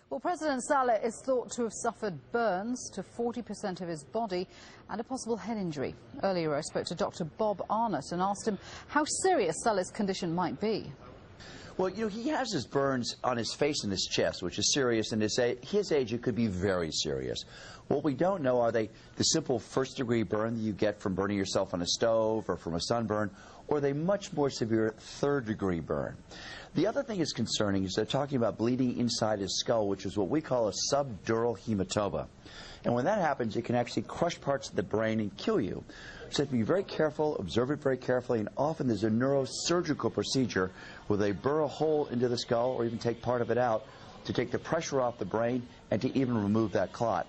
Well, President Saleh is thought to have suffered burns to 40% of his body and a possible head injury. Earlier, I spoke to Dr. Bob Arnott and asked him how serious Saleh's condition might be. Well, he has his burns on his face and his chest, which is serious, and his age, it could be very serious. What we don't know, are they the simple first-degree burn that you get from burning yourself on a stove or from a sunburn, or are they much more severe third-degree burn? The other thing that's concerning is they're talking about bleeding inside his skull, which is what we call a subdural hematoma. And when that happens, it can actually crush parts of the brain and kill you. So you have to be very careful, observe it very carefully, and often there's a neurosurgical procedure where they burr a hole into the skull or even take part of it out to take the pressure off the brain and to even remove that clot.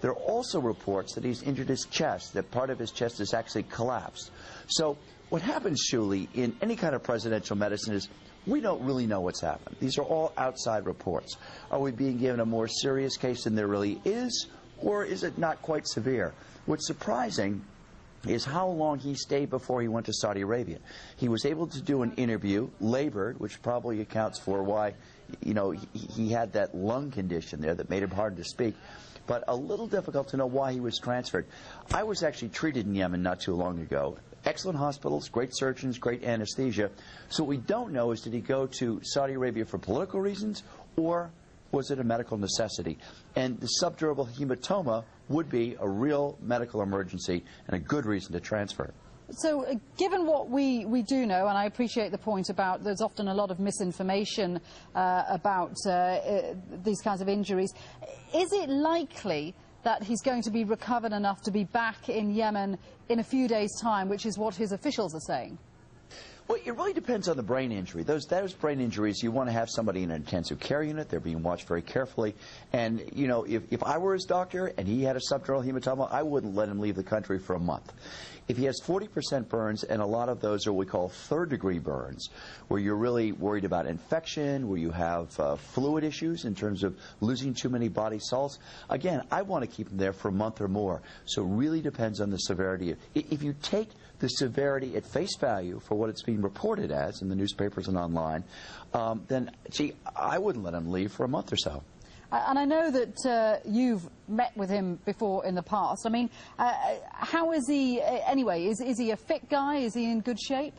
There are also reports that he's injured his chest, that part of his chest is actually collapsed. So what happens, Shuli, in any kind of presidential medicine is we don't really know what's happened. These are all outside reports. Are we being given a more serious case than there really is, or is it not quite severe? What's surprising is how long he stayed before he went to Saudi Arabia. He was able to do an interview, labored, which probably accounts for why, he had that lung condition there that made him hard to speak, but a little difficult to know why he was transferred. I was actually treated in Yemen not too long ago. Excellent hospitals, great surgeons, great anesthesia. So what we don't know is, did he go to Saudi Arabia for political reasons, or was it a medical necessity? And the subdural hematoma would be a real medical emergency and a good reason to transfer. So given what we do know, and I appreciate the point about there's often a lot of misinformation about these kinds of injuries, is it likely that he's going to be recovered enough to be back in Yemen in a few days' time, which is what his officials are saying? Well, it really depends on the brain injury. Those brain injuries, you want to have somebody in an intensive care unit. They're being watched very carefully. And, if I were his doctor and he had a subdural hematoma, I wouldn't let him leave the country for a month. If he has 40% burns, and a lot of those are what we call third-degree burns, where you're really worried about infection, where you have fluid issues in terms of losing too many body salts, again, I want to keep him there for a month or more. So it really depends on the severity. If you take the severity at face value for what it's being reported as in the newspapers and online, then, I wouldn't let him leave for a month or so. And I know that you've met with him before in the past. I mean, how is he anyway? Is he a fit guy? Is he in good shape?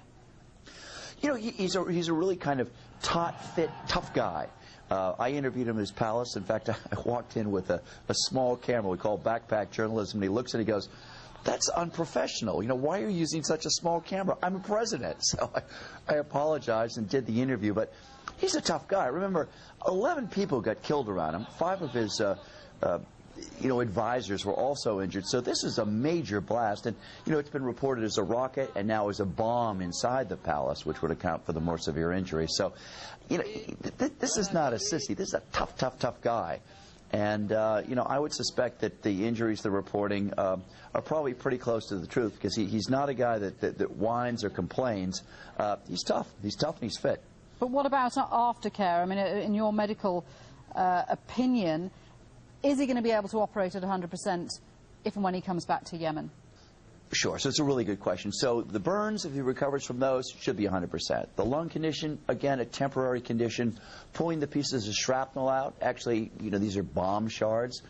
He's a really kind of taut, fit, tough guy. I interviewed him in his palace. In fact, I walked in with a small camera we call backpack journalism, and he looks and he goes, "That's unprofessional. Why are you using such a small camera? I'm a president." So I apologized and did the interview, but he's a tough guy. Remember, 11 people got killed around him. 5 of his advisors were also injured. So this is a major blast. And, it's been reported as a rocket and now as a bomb inside the palace, which would account for the more severe injuries. So, this is not a sissy. This is a tough, tough, tough guy. And, I would suspect that the injuries they're reporting are probably pretty close to the truth, because he's not a guy that whines or complains. He's tough. He's tough and he's fit. But what about aftercare? I mean, in your medical opinion, is he going to be able to operate at 100% if and when he comes back to Yemen? Sure. So it's a really good question. So the burns, if he recovers from those, should be 100%. The lung condition, again, a temporary condition. Pulling the pieces of shrapnel out, actually, these are bomb shards,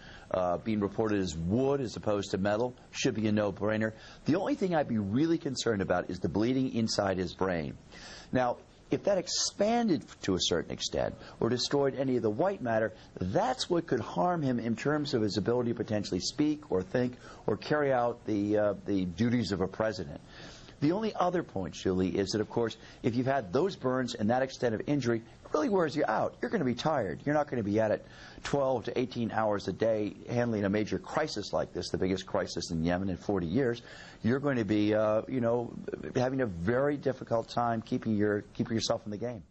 being reported as wood as opposed to metal, should be a no-brainer. The only thing I'd be really concerned about is the bleeding inside his brain. Now, if that expanded to a certain extent or destroyed any of the white matter, that's what could harm him in terms of his ability to potentially speak or think or carry out the duties of a president. The only other point, Julie, is that, of course, if you've had those burns and that extent of injury, it really wears you out. You're going to be tired. You're not going to be at it 12 to 18 hours a day handling a major crisis like this, the biggest crisis in Yemen in 40 years. You're going to be, having a very difficult time keeping yourself in the game.